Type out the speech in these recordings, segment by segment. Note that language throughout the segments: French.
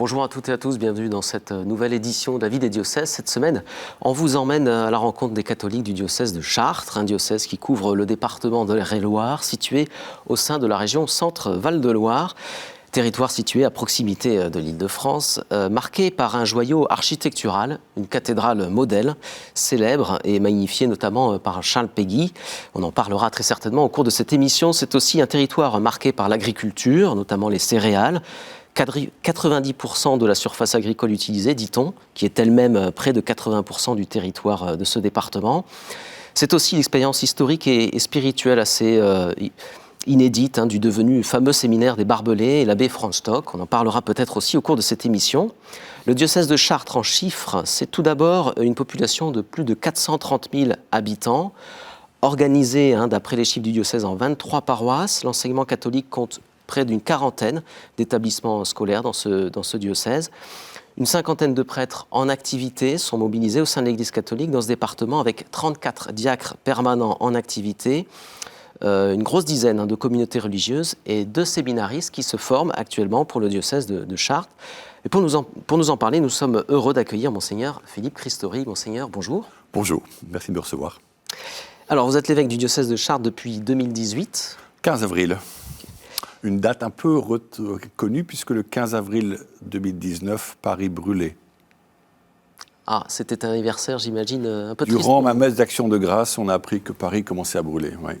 Bonjour à toutes et à tous, bienvenue dans cette nouvelle édition de la vie des diocèses. Cette semaine, on vous emmène à la rencontre des catholiques du diocèse de Chartres, un diocèse qui couvre le département de l'Eure-et-Loir, situé au sein de la région Centre-Val de Loire. Territoire situé à proximité de l'Île-de-France, marqué par un joyau architectural, une cathédrale modèle, célèbre et magnifiée notamment par Charles Péguy. On en parlera très certainement au cours de cette émission. C'est aussi un territoire marqué par l'agriculture, notamment les céréales. 90% de la surface agricole utilisée, dit-on, qui est elle-même près de 80% du territoire de ce département. C'est aussi l'expérience historique et spirituelle assez inédite du devenu fameux séminaire des Barbelés et l'abbé Franz Stock. On en parlera peut-être aussi au cours de cette émission. Le diocèse de Chartres, en chiffres, c'est tout d'abord une population de plus de 430 000 habitants, organisée, d'après les chiffres du diocèse, en 23 paroisses. L'enseignement catholique compte près d'une quarantaine d'établissements scolaires dans ce diocèse. Une cinquantaine de prêtres en activité sont mobilisés au sein de l'Église catholique dans ce département, avec 34 diacres permanents en activité, une grosse dizaine de communautés religieuses et 2 séminaristes qui se forment actuellement pour le diocèse de Chartres. Et pour nous en parler, nous sommes heureux d'accueillir Monseigneur Philippe Christori. Monseigneur, bonjour. Bonjour, merci de me recevoir. Alors, vous êtes l'évêque du diocèse de Chartres depuis 2018. 15 avril. Une date un peu connue, puisque le 15 avril 2019, Paris brûlait. Ah, c'était un anniversaire, j'imagine, un peu triste. Durant ma messe d'action de grâce, on a appris que Paris commençait à brûler. Oui.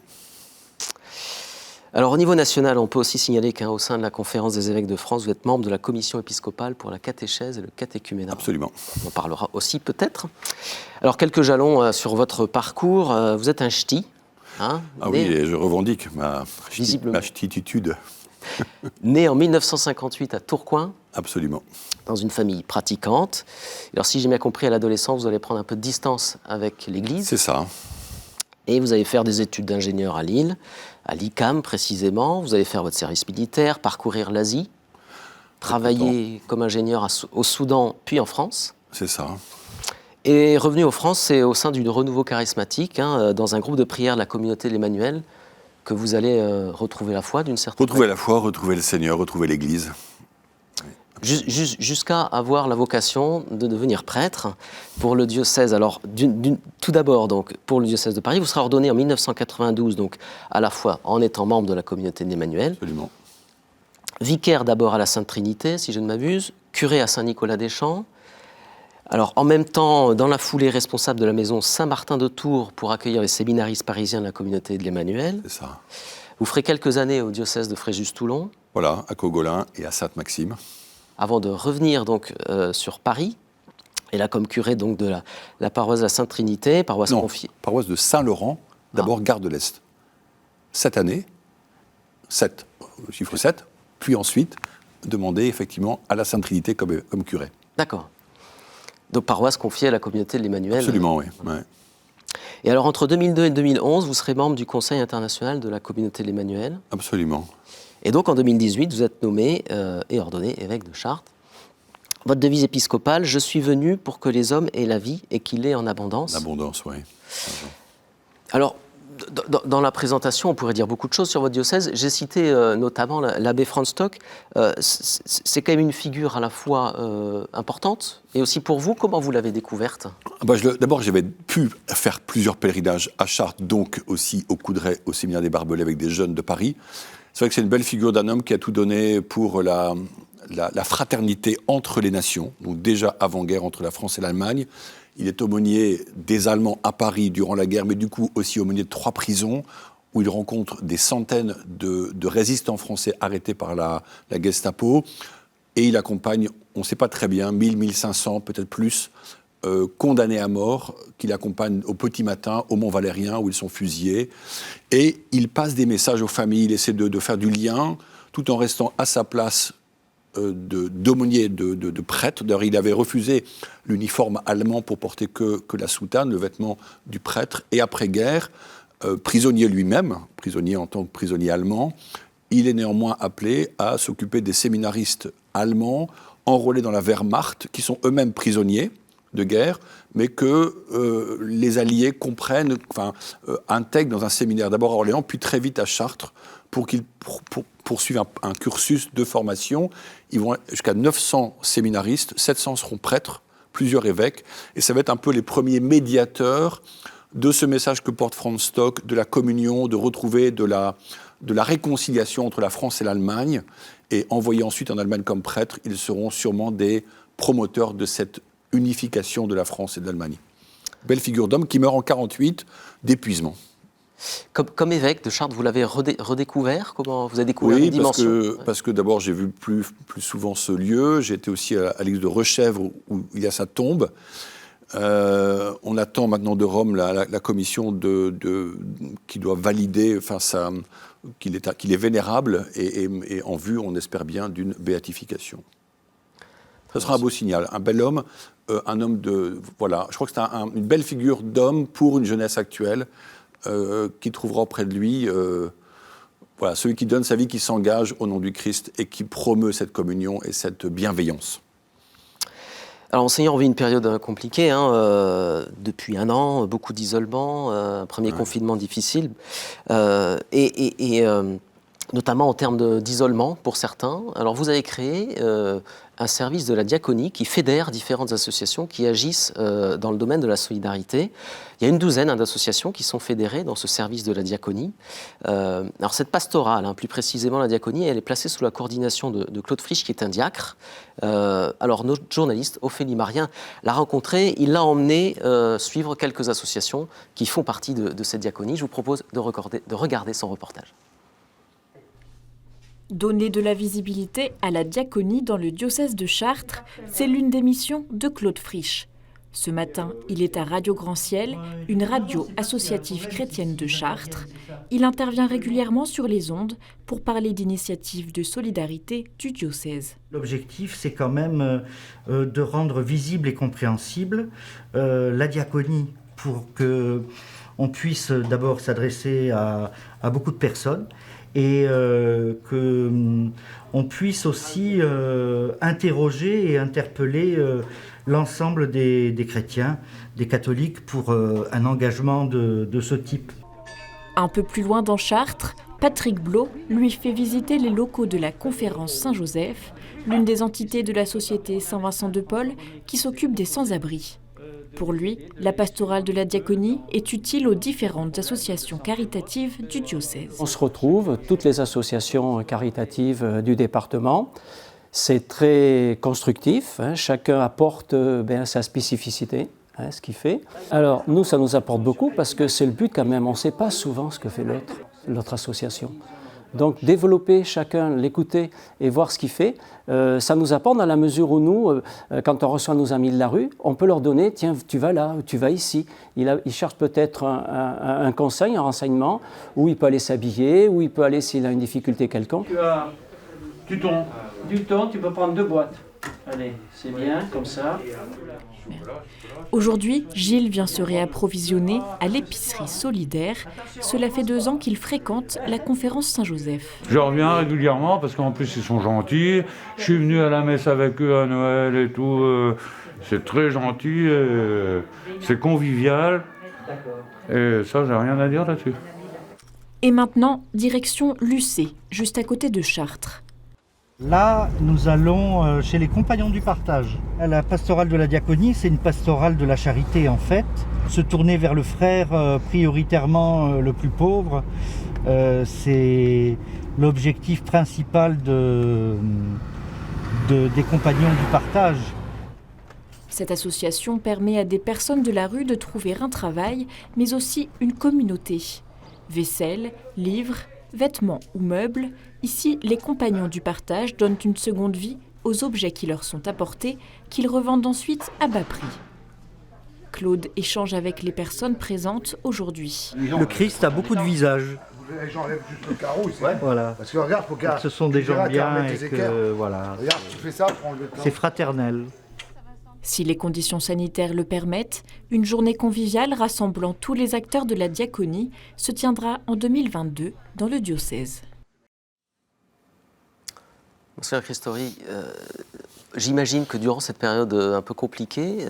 Alors, au niveau national, on peut aussi signaler qu'au sein de la Conférence des évêques de France, vous êtes membre de la commission épiscopale pour la catéchèse et le catéchuménat. Absolument. On en parlera aussi peut-être. Alors, quelques jalons sur votre parcours. Vous êtes un ch'ti. Ah oui, et je revendique ma ch'titude. Né en 1958 à Tourcoing. Absolument. Dans une famille pratiquante. Alors, si j'ai bien compris, à l'adolescence, vous allez prendre un peu de distance avec l'Église. C'est ça. Et vous allez faire des études d'ingénieur à Lille, à l'ICAM précisément. Vous allez faire votre service militaire, parcourir l'Asie, travailler comme ingénieur au Soudan, puis en France. C'est ça. Et revenu en France, c'est au sein du renouveau charismatique, dans un groupe de prière de la communauté de l'Emmanuel, que vous allez retrouver la foi d'une certaine manière. Retrouver la foi, retrouver le Seigneur, retrouver l'Église. Jusqu'à avoir la vocation de devenir prêtre pour le diocèse. Alors, tout d'abord, donc, pour le diocèse de Paris, vous serez ordonné en 1992, donc à la fois en étant membre de la communauté d'Emmanuel. Absolument. Vicaire d'abord à la Sainte Trinité, si je ne m'abuse, curé à Saint-Nicolas-des-Champs. Alors, en même temps, dans la foulée, responsable de la maison Saint-Martin de Tours pour accueillir les séminaristes parisiens de la communauté de l'Emmanuel. C'est ça. Vous ferez quelques années au diocèse de Fréjus-Toulon. Voilà, à Cogolin et à Sainte-Maxime. Avant de revenir donc sur Paris, et là comme curé donc de la paroisse de la Sainte-Trinité, paroisse confiée. Paroisse de Saint-Laurent, d'abord Gare de l'Est. 7 années, 7, chiffre 7, puis ensuite demander effectivement à la Sainte-Trinité comme curé. D'accord. Donc paroisse confiée à la communauté de l'Emmanuel. Absolument, oui. Ouais. Et alors entre 2002 et 2011, vous serez membre du Conseil international de la communauté de l'Emmanuel. Absolument. Et donc en 2018, vous êtes nommé et ordonné évêque de Chartres. Votre devise épiscopale, je suis venu pour que les hommes aient la vie et qu'il ait en abondance. En abondance, oui. Alors, dans la présentation, on pourrait dire beaucoup de choses sur votre diocèse. J'ai cité notamment l'abbé Franz Stock. C'est quand même une figure à la fois importante et aussi pour vous. Comment vous l'avez découverte ? D'abord, j'avais pu faire plusieurs pèlerinages à Chartres, donc aussi au Coudray, au séminaire des Barbelés avec des jeunes de Paris. C'est vrai que c'est une belle figure d'un homme qui a tout donné pour la fraternité entre les nations, donc déjà avant-guerre entre la France et l'Allemagne. Il est aumônier des Allemands à Paris durant la guerre, mais du coup aussi aumônier de 3 prisons, où il rencontre des centaines de résistants français arrêtés par la Gestapo. Et il accompagne, on ne sait pas très bien, 1000, 1500, peut-être plus, condamnés à mort, qu'il accompagne au petit matin au Mont-Valérien, où ils sont fusillés. Et il passe des messages aux familles, il essaie de faire du lien, tout en restant à sa place d'aumônier, de prêtre. D'ailleurs, il avait refusé l'uniforme allemand pour porter que la soutane, le vêtement du prêtre. Et après-guerre, prisonnier lui-même, prisonnier en tant que prisonnier allemand, il est néanmoins appelé à s'occuper des séminaristes allemands enrôlés dans la Wehrmacht, qui sont eux-mêmes prisonniers de guerre, mais que les Alliés comprennent, intègrent dans un séminaire, d'abord à Orléans, puis très vite à Chartres, pour qu'ils poursuivent un cursus de formation. Ils vont jusqu'à 900 séminaristes, 700 seront prêtres, plusieurs évêques, et ça va être un peu les premiers médiateurs de ce message que porte Franz Stock, de la communion, de retrouver de la réconciliation entre la France et l'Allemagne, et envoyés ensuite en Allemagne comme prêtres, ils seront sûrement des promoteurs de cette unification de la France et de l'Allemagne. Belle figure d'homme qui meurt en 1948 d'épuisement. Comme évêque de Chartres, vous l'avez redécouvert? Comment vous avez découvert les dimensions? Oui, parce que d'abord j'ai vu plus souvent ce lieu. J'ai été aussi à l'église de Rechèvre où il y a sa tombe. On attend maintenant de Rome la commission qui doit valider qu'il est vénérable et en vue, on espère bien, d'une béatification. Ce sera un beau signal. Un bel homme, un homme de... Voilà, je crois que c'est une belle figure d'homme pour une jeunesse actuelle qui trouvera auprès de lui celui qui donne sa vie, qui s'engage au nom du Christ et qui promeut cette communion et cette bienveillance. Alors, Monseigneur, on vit une période compliquée, depuis un an, beaucoup d'isolement, un premier confinement difficile, notamment en termes d'isolement pour certains. Alors, vous avez créé un service de la diaconie qui fédère différentes associations qui agissent dans le domaine de la solidarité. Il y a une douzaine d'associations qui sont fédérées dans ce service de la diaconie. Alors cette pastorale, plus précisément la diaconie, elle est placée sous la coordination de Claude Frisch, qui est un diacre. Alors notre journaliste, Ophélie Marien, l'a rencontré, il l'a emmené suivre quelques associations qui font partie de cette diaconie. Je vous propose de regarder son reportage. Donner de la visibilité à la diaconie dans le diocèse de Chartres, c'est l'une des missions de Claude Frisch. Ce matin, il est à Radio Grand Ciel, une radio associative chrétienne de Chartres. Il intervient régulièrement sur les ondes pour parler d'initiatives de solidarité du diocèse. L'objectif, c'est quand même de rendre visible et compréhensible la diaconie pour qu'on puisse d'abord s'adresser à beaucoup de personnes et qu'on puisse aussi interroger et interpeller l'ensemble des chrétiens, des catholiques, pour un engagement de ce type. Un peu plus loin dans Chartres, Patrick Blot lui fait visiter les locaux de la conférence Saint-Joseph, l'une des entités de la société Saint-Vincent de Paul qui s'occupe des sans-abri. Pour lui, la pastorale de la diaconie est utile aux différentes associations caritatives du diocèse. On se retrouve, toutes les associations caritatives du département. C'est très constructif, chacun apporte sa spécificité, ce qu'il fait. Alors nous, ça nous apporte beaucoup parce que c'est le but quand même, on ne sait pas souvent ce que fait l'autre association. Donc développer chacun, l'écouter et voir ce qu'il fait, ça nous apporte dans la mesure où nous, quand on reçoit nos amis de la rue, on peut leur donner, tiens, tu vas là, tu vas ici. Il cherche peut-être un conseil, un renseignement, où il peut aller s'habiller, où il peut aller s'il a une difficulté quelconque. Tu as du thon. Du thon, tu peux prendre 2 boîtes. Allez, c'est bien, comme ça. Aujourd'hui, Gilles vient se réapprovisionner à l'épicerie solidaire. Cela fait 2 ans qu'il fréquente la conférence Saint-Joseph. Je reviens régulièrement parce qu'en plus ils sont gentils. Je suis venu à la messe avec eux à Noël et tout. C'est très gentil, c'est convivial. Et ça, j'ai rien à dire là-dessus. Et maintenant, direction Lucé, juste à côté de Chartres. Là, nous allons chez les Compagnons du Partage. La pastorale de la diaconie, c'est une pastorale de la charité en fait. Se tourner vers le frère, prioritairement le plus pauvre, c'est l'objectif principal des Compagnons du Partage. Cette association permet à des personnes de la rue de trouver un travail, mais aussi une communauté. Vaisselle, livres, vêtements ou meubles, ici, les Compagnons du Partage donnent une seconde vie aux objets qui leur sont apportés, qu'ils revendent ensuite à bas prix. Claude échange avec les personnes présentes aujourd'hui. Le Christ a beaucoup de visages. J'enlève juste le carreau ici. Ouais, voilà. Parce que regarde, faut ce sont des gens bien et équerres. que voilà. Regarde, tu fais ça pour enlever le carreau. C'est fraternel. Si les conditions sanitaires le permettent, une journée conviviale rassemblant tous les acteurs de la diaconie se tiendra en 2022 dans le diocèse. Monsieur Christori, j'imagine que durant cette période un peu compliquée,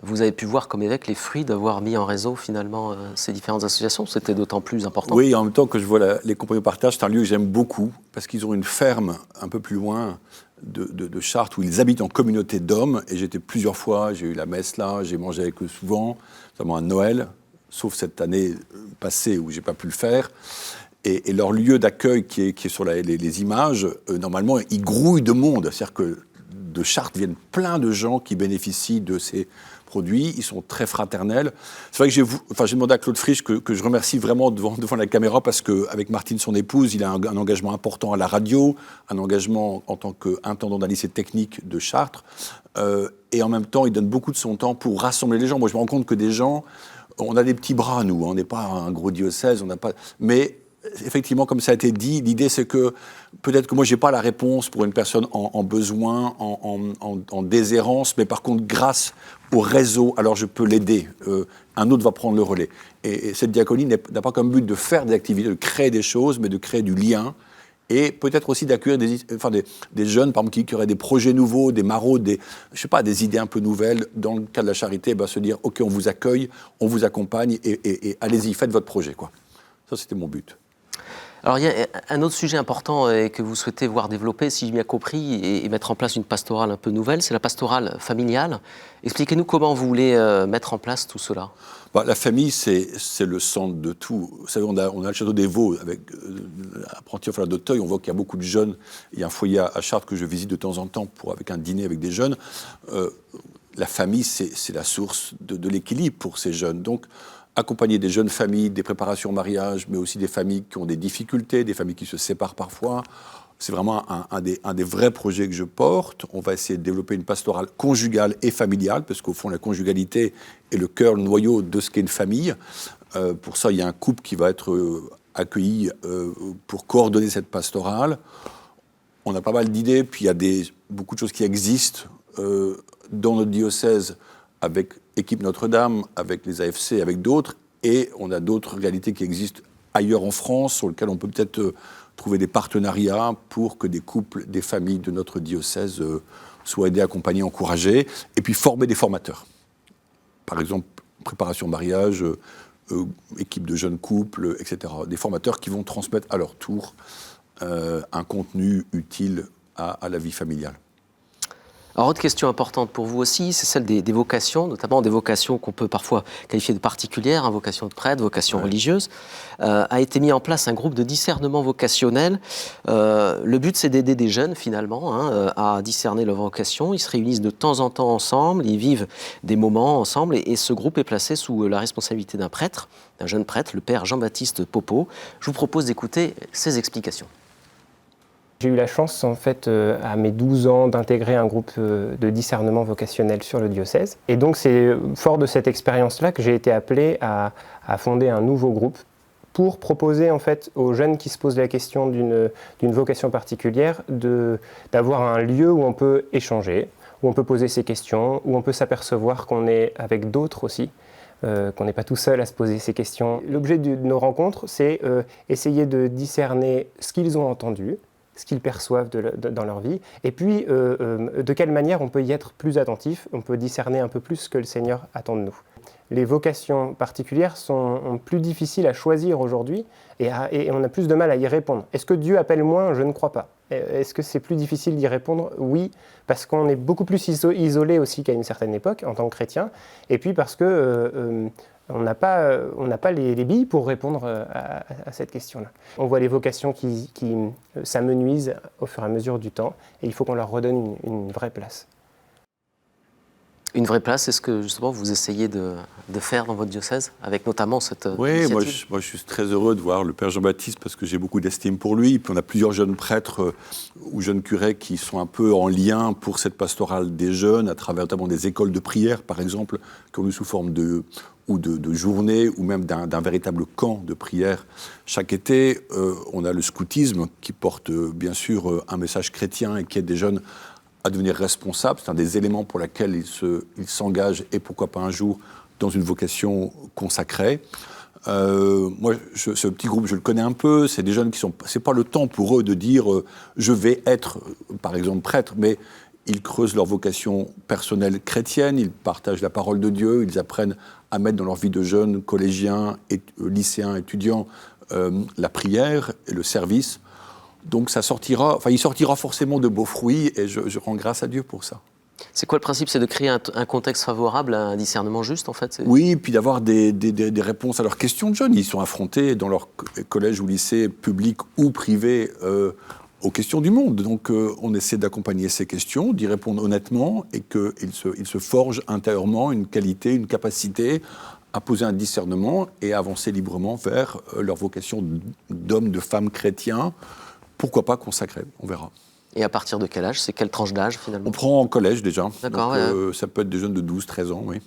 Vous avez pu voir comme évêque les fruits d'avoir mis en réseau finalement ces différentes associations. C'était d'autant plus important. Oui, en même temps que je vois les Compagnons du Partage, c'est un lieu que j'aime beaucoup parce qu'ils ont une ferme un peu plus loin de Chartres où ils habitent en communauté d'hommes. Et j'étais plusieurs fois, j'ai eu la messe là, j'ai mangé avec eux souvent, notamment à Noël, sauf cette année passée où j'ai pas pu le faire. Et leur lieu d'accueil qui est sur les images, normalement, il grouille de monde. C'est-à-dire que de Chartres viennent plein de gens qui bénéficient de ces produits. Ils sont très fraternels. C'est vrai que j'ai demandé à Claude Frisch que je remercie vraiment devant la caméra parce qu'avec Martine, son épouse, il a un engagement important à la radio, un engagement en tant qu'intendant d'un lycée technique de Chartres. Et en même temps, il donne beaucoup de son temps pour rassembler les gens. Moi, je me rends compte que des gens, on a des petits bras, nous. On n'est pas un gros diocèse, on n'a pas... Mais effectivement, comme ça a été dit, l'idée c'est que peut-être que moi j'ai pas la réponse pour une personne en besoin, en déshérence, mais par contre grâce au réseau, alors je peux l'aider. Un autre va prendre le relais. Et cette diaconie n'a pas comme but de faire des activités, de créer des choses, mais de créer du lien. Et peut-être aussi d'accueillir des jeunes, par exemple, qui auraient des projets nouveaux, des maraudes, des idées un peu nouvelles. Dans le cas de la charité, se dire, OK, on vous accueille, on vous accompagne, et allez-y, faites votre projet, quoi. Ça, c'était mon but. Alors il y a un autre sujet important que vous souhaitez voir développer, si j'ai bien compris, et mettre en place une pastorale un peu nouvelle, c'est la pastorale familiale. Expliquez-nous comment vous voulez mettre en place tout cela. La famille, c'est le centre de tout. Vous savez, on a le château des Vaux avec apprenti orphelin d'Auteuil. On voit qu'il y a beaucoup de jeunes. Il y a un foyer à Chartres que je visite de temps en temps avec un dîner avec des jeunes. La famille, c'est la source de l'équilibre pour ces jeunes. Donc, accompagner des jeunes familles, des préparations au mariage, mais aussi des familles qui ont des difficultés, des familles qui se séparent parfois. C'est vraiment un des vrais projets que je porte. On va essayer de développer une pastorale conjugale et familiale, parce qu'au fond, la conjugalité est le cœur, le noyau de ce qu'est une famille. Pour ça, il y a un couple qui va être accueilli pour coordonner cette pastorale. On a pas mal d'idées, puis il y a beaucoup de choses qui existent dans notre diocèse avec Équipe Notre-Dame, avec les AFC, avec d'autres, et on a d'autres réalités qui existent ailleurs en France, sur lesquelles on peut peut-être trouver des partenariats pour que des couples, des familles de notre diocèse soient aidés, accompagnés, encouragés, et puis former des formateurs. Par exemple, préparation mariage, équipe de jeunes couples, etc. Des formateurs qui vont transmettre à leur tour un contenu utile à la vie familiale. Alors, autre question importante pour vous aussi, c'est celle des vocations, notamment des vocations qu'on peut parfois qualifier de particulières, vocation de prêtre, vocation religieuse. A été mis en place un groupe de discernement vocationnel. Le but, c'est d'aider des jeunes, finalement, à discerner leur vocation. Ils se réunissent de temps en temps ensemble, ils vivent des moments ensemble, et ce groupe est placé sous la responsabilité d'un prêtre, d'un jeune prêtre, le père Jean-Baptiste Popeau. Je vous propose d'écouter ses explications. J'ai eu la chance, en fait, à mes 12 ans, d'intégrer un groupe de discernement vocationnel sur le diocèse. Et donc, c'est fort de cette expérience-là que j'ai été appelé à fonder un nouveau groupe pour proposer, en fait, aux jeunes qui se posent la question d'une vocation particulière d'avoir un lieu où on peut échanger, où on peut poser ses questions, où on peut s'apercevoir qu'on est avec d'autres aussi, qu'on n'est pas tout seul à se poser ces questions. L'objet de nos rencontres, c'est essayer de discerner ce qu'ils ont entendu, ce qu'ils perçoivent dans leur vie, et puis de quelle manière on peut y être plus attentif, on peut discerner un peu plus ce que le Seigneur attend de nous. Les vocations particulières sont plus difficiles à choisir aujourd'hui, et on a plus de mal à y répondre. Est-ce que Dieu appelle moins ? Je ne crois pas. Est-ce que c'est plus difficile d'y répondre ? Oui, parce qu'on est beaucoup plus isolé aussi qu'à une certaine époque, en tant que chrétien, et puis parce que on n'a pas les billes pour répondre à cette question-là. On voit les vocations qui s'amenuisent au fur et à mesure du temps, et il faut qu'on leur redonne une vraie place. Une vraie place, c'est ce que justement vous essayez de faire dans votre diocèse, avec notamment cette initiative. Moi je suis très heureux de voir le Père Jean-Baptiste parce que j'ai beaucoup d'estime pour lui. Puis on a plusieurs jeunes prêtres ou jeunes curés qui sont un peu en lien pour cette pastorale des jeunes, à travers notamment des écoles de prière, par exemple, qui ont eu sous forme de journée ou même d'un véritable camp de prière chaque été. On a le scoutisme qui porte bien sûr un message chrétien et qui aide des jeunes à devenir responsables. C'est un des éléments pour lesquels ils s'engagent et pourquoi pas un jour dans une vocation consacrée. Moi, ce petit groupe, je le connais un peu. C'est des jeunes qui sont... C'est pas le temps pour eux de dire je vais être, par exemple, prêtre, mais ils creusent leur vocation personnelle chrétienne, ils partagent la parole de Dieu, ils apprennent à mettre dans leur vie de jeunes, collégiens, lycéens, étudiants, la prière et le service. Donc il sortira forcément de beaux fruits et je rends grâce à Dieu pour ça. C'est quoi le principe? C'est de créer un contexte favorable à un discernement juste, en fait? Oui, et puis d'avoir des réponses à leurs questions de jeunes. Ils sont affrontés dans leur collège ou lycée public ou privé aux questions du monde. Donc on essaie d'accompagner ces questions, d'y répondre honnêtement et qu'ils se forgent intérieurement une qualité, une capacité à poser un discernement et à avancer librement vers leur vocation d'hommes, de femmes chrétiens. Pourquoi pas consacrés, on verra. Et à partir de quel âge? C'est quelle tranche d'âge, finalement? On prend en collège déjà. D'accord, donc, ça peut être des jeunes de 12, 13 ans, oui.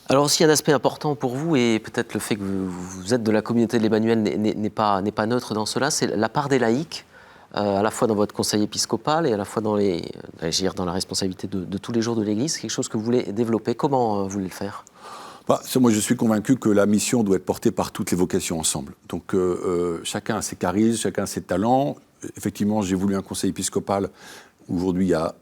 Alors aussi, un aspect important pour vous, et peut-être le fait que vous êtes de la communauté de l'Emmanuel n'est pas neutre dans cela, c'est la part des laïcs, à la fois dans votre conseil épiscopal et à la fois dans la responsabilité de tous les jours de l'Église. C'est quelque chose que vous voulez développer. Comment vous voulez le faire? Moi, je suis convaincu que la mission doit être portée par toutes les vocations ensemble. Donc, chacun a ses charismes, chacun a ses talents. Effectivement, j'ai voulu un conseil épiscopal. Aujourd'hui, il y a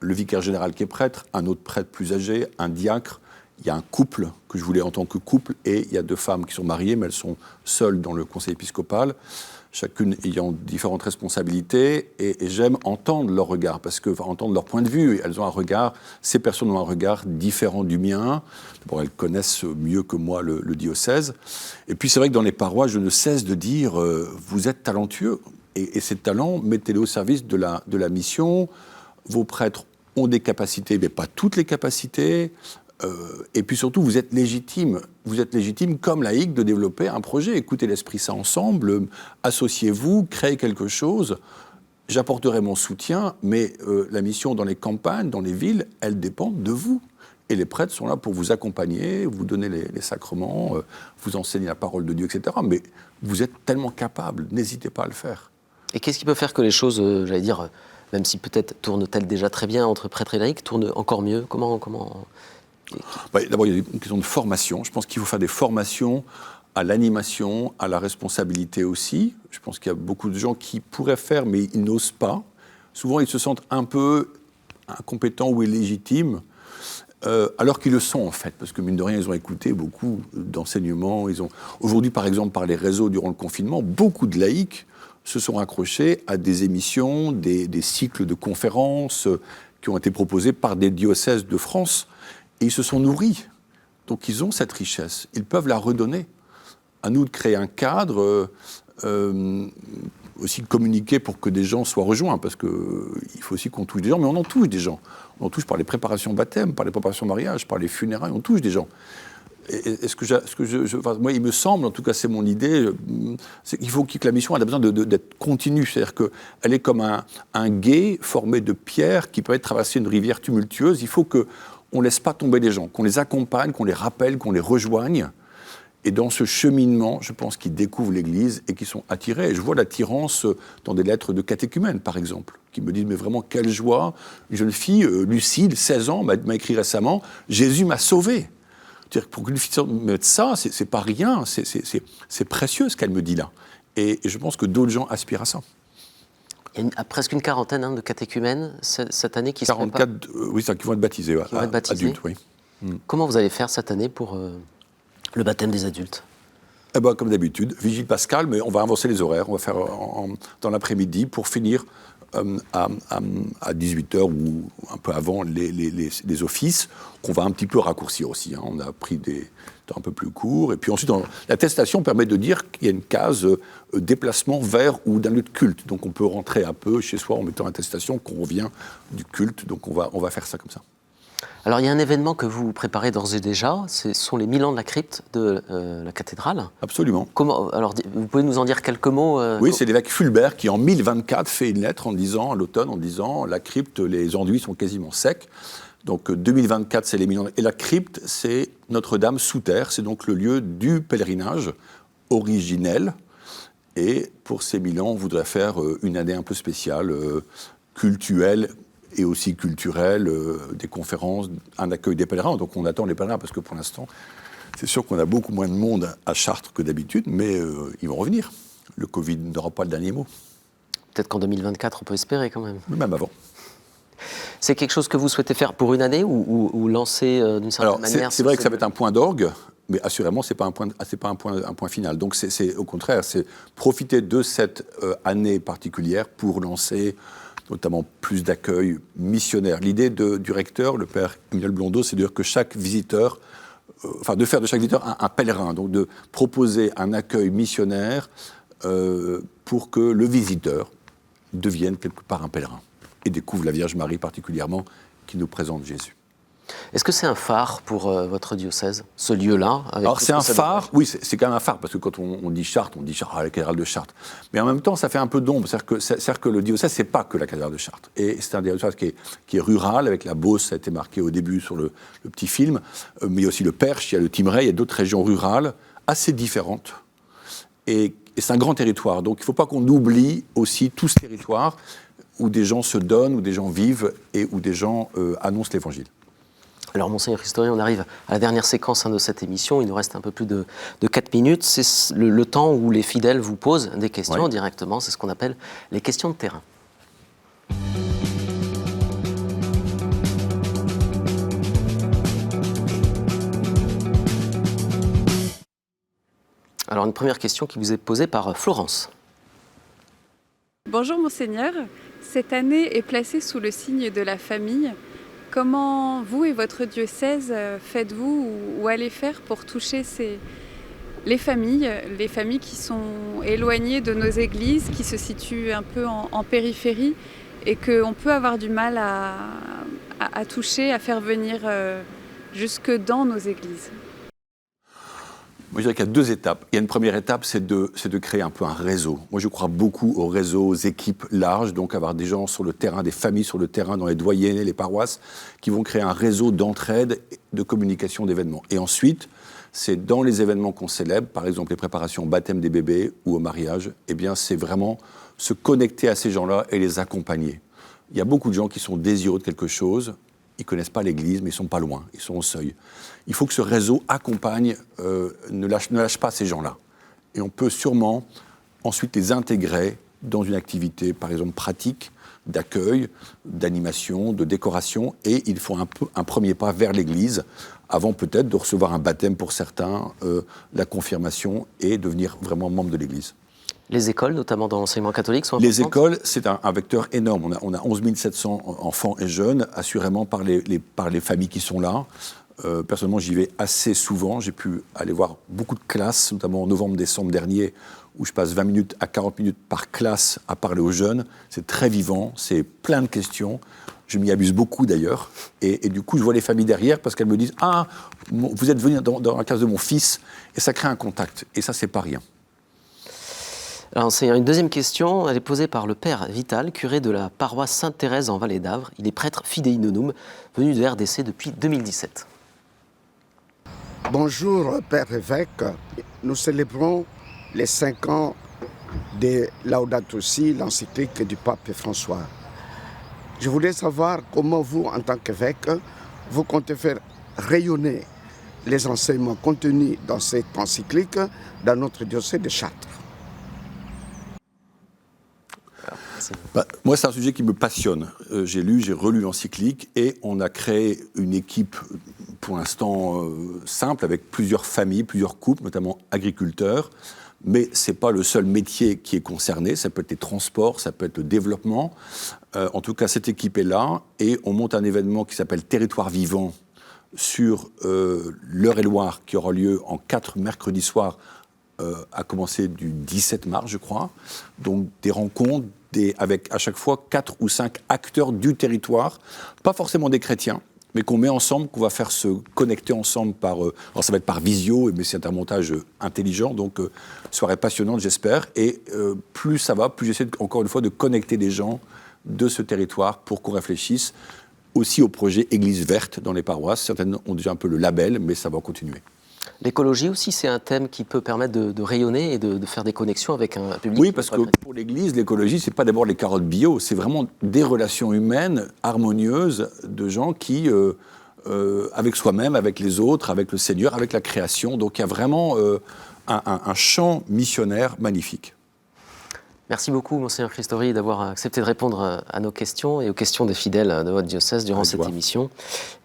le vicaire général qui est prêtre, un autre prêtre plus âgé, un diacre. Il y a un couple que je voulais en tant que couple, et il y a 2 femmes qui sont mariées, mais elles sont seules dans le conseil épiscopal, chacune ayant différentes responsabilités, et j'aime entendre leur regard, entendre leur point de vue. Elles ont un regard, ces personnes ont un regard différent du mien. D'abord, elles connaissent mieux que moi le diocèse. Et puis, c'est vrai que dans les paroisses, je ne cesse de dire vous êtes talentueux, et ces talents, mettez-les au service de la mission. Vos prêtres ont des capacités, mais pas toutes les capacités. Et puis surtout, vous êtes légitime comme laïc de développer un projet. Écoutez l'Esprit Saint ensemble, associez-vous, créez quelque chose. J'apporterai mon soutien, mais la mission dans les campagnes, dans les villes, elle dépend de vous. Et les prêtres sont là pour vous accompagner, vous donner les sacrements, vous enseigner la parole de Dieu, etc. Mais vous êtes tellement capable, n'hésitez pas à le faire. Et qu'est-ce qui peut faire que les choses, même si peut-être tournent-elles déjà très bien entre prêtres et laïcs, tournent encore mieux? Comment... D'abord, il y a une question de formation. Je pense qu'il faut faire des formations à l'animation, à la responsabilité aussi. Je pense qu'il y a beaucoup de gens qui pourraient faire, mais ils n'osent pas. Souvent, ils se sentent un peu incompétents ou illégitimes, alors qu'ils le sont en fait, parce que mine de rien, ils ont écouté beaucoup d'enseignements. Aujourd'hui, par exemple, par les réseaux durant le confinement, beaucoup de laïcs se sont accrochés à des émissions, des cycles de conférences qui ont été proposés par des diocèses de France, et ils se sont nourris. Donc ils ont cette richesse, ils peuvent la redonner. À nous de créer un cadre, aussi de communiquer pour que des gens soient rejoints, parce qu'il faut aussi qu'on touche des gens, mais on en touche des gens. On en touche par les préparations baptême, par les préparations mariage, par les funérailles, on touche des gens. Moi, il me semble, en tout cas c'est mon idée, il faut que la mission elle a besoin d'être continue, c'est-à-dire qu'elle est comme un gué formé de pierres qui permet de traverser une rivière tumultueuse. Il faut qu'on ne laisse pas tomber les gens, qu'on les accompagne, qu'on les rappelle, qu'on les rejoigne. Et dans ce cheminement, je pense qu'ils découvrent l'Église et qu'ils sont attirés. Et je vois l'attirance dans des lettres de catéchumènes, par exemple, qui me disent, mais vraiment, quelle joie. Une jeune fille, Lucille, 16 ans, m'a écrit récemment, « Jésus m'a sauvé ». C'est-à-dire pour qu'une fille mette ça, c'est pas rien, c'est précieux ce qu'elle me dit là. Et je pense que d'autres gens aspirent à ça. Il y a presque une quarantaine de catéchumènes cette année qui 44, oui, qui vont être baptisés, qui vont être baptisés. Adultes, oui. Comment vous allez faire cette année pour le baptême des adultes? Comme d'habitude, vigile pascal, mais on va avancer les horaires. On va faire dans l'après-midi pour finir à 18h ou un peu avant les offices, qu'on va un petit peu raccourcir aussi. On a pris des temps un peu plus courts. Et puis ensuite, l'attestation permet de dire qu'il y a une case déplacement vers ou d'un lieu de culte. Donc on peut rentrer un peu chez soi en mettant l'attestation qu'on revient du culte. Donc on va faire ça comme ça. Alors, il y a un événement que vous préparez d'ores et déjà, ce sont les 1000 ans de la crypte de la cathédrale. Absolument. Alors, vous pouvez nous en dire quelques mots Oui, c'est l'évêque Fulbert qui, en 1024, fait une lettre à l'automne, en disant la crypte, les enduits sont quasiment secs. Donc, 2024, c'est les 1000 ans. Et la crypte, c'est Notre-Dame sous terre. C'est donc le lieu du pèlerinage originel. Et pour ces 1000 ans, on voudrait faire une année un peu spéciale, cultuelle, et aussi culturel, des conférences, un accueil des pèlerins. Donc on attend les pèlerins parce que pour l'instant, c'est sûr qu'on a beaucoup moins de monde à Chartres que d'habitude, mais ils vont revenir. Le Covid n'aura pas le dernier mot. Peut-être qu'en 2024, on peut espérer quand même. Même avant. C'est quelque chose que vous souhaitez faire pour une année ou lancer d'une certaine manière? C'est vrai que ça va être un point d'orgue, mais assurément, ce n'est pas un point final. Donc, au contraire, c'est profiter de cette année particulière pour lancer notamment plus d'accueil missionnaire. L'idée du recteur, le père Emmanuel Blondeau, c'est de dire que chaque visiteur, de faire de chaque visiteur un pèlerin, donc de proposer un accueil missionnaire pour que le visiteur devienne quelque part un pèlerin et découvre la Vierge Marie particulièrement qui nous présente Jésus. Est-ce que c'est un phare pour votre diocèse, ce lieu-là? Alors c'est un phare, oui, c'est quand même un phare, parce que quand on dit Chartres, on dit la cathédrale de Chartres. Mais en même temps, ça fait un peu d'ombre, c'est-à-dire que le diocèse, c'est pas que la cathédrale de Chartres. Et c'est un diocèse qui est rural, avec la Beauce, ça a été marqué au début sur le petit film, mais il y a aussi le Perche, il y a le Thymerais, il y a d'autres régions rurales assez différentes. Et c'est un grand territoire, donc il ne faut pas qu'on oublie aussi tout ce territoire où des gens se donnent, où des gens vivent et où des gens annoncent l'Évangile. Alors, Monseigneur historien, on arrive à la dernière séquence de cette émission. Il nous reste un peu plus de 4 minutes. C'est le temps où les fidèles vous posent des questions directement. C'est ce qu'on appelle les questions de terrain. Alors, une première question qui vous est posée par Florence. Bonjour Monseigneur. Cette année est placée sous le signe de la famille. Comment vous et votre diocèse faites-vous ou allez faire pour toucher les familles qui sont éloignées de nos églises, qui se situent un peu en périphérie et qu'on peut avoir du mal à toucher, à faire venir jusque dans nos églises? Moi, je dirais qu'il y a 2 étapes. Il y a une première étape, c'est de créer un peu un réseau. Moi, je crois beaucoup au réseau, aux équipes larges, donc avoir des gens sur le terrain, des familles sur le terrain, dans les doyennés, les paroisses, qui vont créer un réseau d'entraide, de communication d'événements. Et ensuite, c'est dans les événements qu'on célèbre, par exemple les préparations au baptême des bébés ou au mariage, eh bien, c'est vraiment se connecter à ces gens-là et les accompagner. Il y a beaucoup de gens qui sont désireux de quelque chose. Ils ne connaissent pas l'Église, mais ils ne sont pas loin, ils sont au seuil. Il faut que ce réseau accompagne, ne lâche pas ces gens-là. Et on peut sûrement ensuite les intégrer dans une activité, par exemple, pratique, d'accueil, d'animation, de décoration, et il faut un premier pas vers l'Église, avant peut-être de recevoir un baptême pour certains, la confirmation, et devenir vraiment membre de l'Église. Les écoles, notamment dans l'enseignement catholique, sont importantes? Les écoles, c'est un vecteur énorme. On a 11 700 enfants et jeunes, assurément par les familles qui sont là. Personnellement, j'y vais assez souvent. J'ai pu aller voir beaucoup de classes, notamment en novembre-décembre dernier, où je passe 20 minutes à 40 minutes par classe à parler aux jeunes. C'est très vivant, c'est plein de questions. Je m'y amuse beaucoup d'ailleurs. Et du coup, je vois les familles derrière parce qu'elles me disent « Ah, vous êtes venu dans la classe de mon fils » et ça crée un contact. Et ça, c'est pas rien. Alors, c'est une deuxième question, elle est posée par le père Vital, curé de la paroisse Sainte-Thérèse en Vallée d'Avre. Il est prêtre fidei nonum, venu de RDC depuis 2017. Bonjour, Père évêque. Nous célébrons les 5 ans de Laudato Si, l'encyclique du pape François. Je voulais savoir comment vous, en tant qu'évêque, vous comptez faire rayonner les enseignements contenus dans cette encyclique dans notre diocèse de Chartres. Moi, c'est un sujet qui me passionne. J'ai lu, j'ai relu l'encyclique et on a créé une équipe, pour l'instant simple, avec plusieurs familles, plusieurs couples, notamment agriculteurs. Mais ce n'est pas le seul métier qui est concerné. Ça peut être les transports, ça peut être le développement. En tout cas, cette équipe est là et on monte un événement qui s'appelle Territoire vivant sur l'Eure-et-Loire, qui aura lieu en 4 mercredis soirs, à commencer du 17 mars, je crois. Donc des rencontres avec à chaque fois 4 ou 5 acteurs du territoire, pas forcément des chrétiens, mais qu'on met ensemble, qu'on va faire se connecter ensemble par... alors ça va être par visio, mais c'est un montage intelligent, donc soirée passionnante, j'espère. Et plus ça va, plus j'essaie encore une fois de connecter les gens de ce territoire pour qu'on réfléchisse aussi au projet Église verte dans les paroisses. Certaines ont déjà un peu le label, mais ça va continuer. L'écologie aussi, c'est un thème qui peut permettre de rayonner et de faire des connexions avec un public. Oui, parce que pour l'Église, l'écologie, c'est pas d'abord les carottes bio, c'est vraiment des relations humaines harmonieuses de gens qui, avec soi-même, avec les autres, avec le Seigneur, avec la création. Donc il y a vraiment un champ missionnaire magnifique. Merci beaucoup, Monseigneur Christori, d'avoir accepté de répondre à nos questions et aux questions des fidèles de votre diocèse durant cette émission.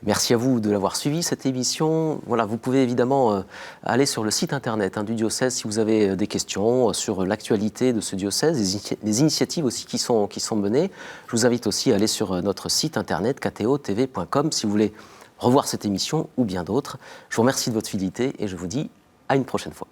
Merci à vous de l'avoir suivi, cette émission. Voilà, vous pouvez évidemment aller sur le site internet du diocèse si vous avez des questions sur l'actualité de ce diocèse, les initiatives aussi qui sont menées. Je vous invite aussi à aller sur notre site internet ktotv.com si vous voulez revoir cette émission ou bien d'autres. Je vous remercie de votre fidélité et je vous dis à une prochaine fois.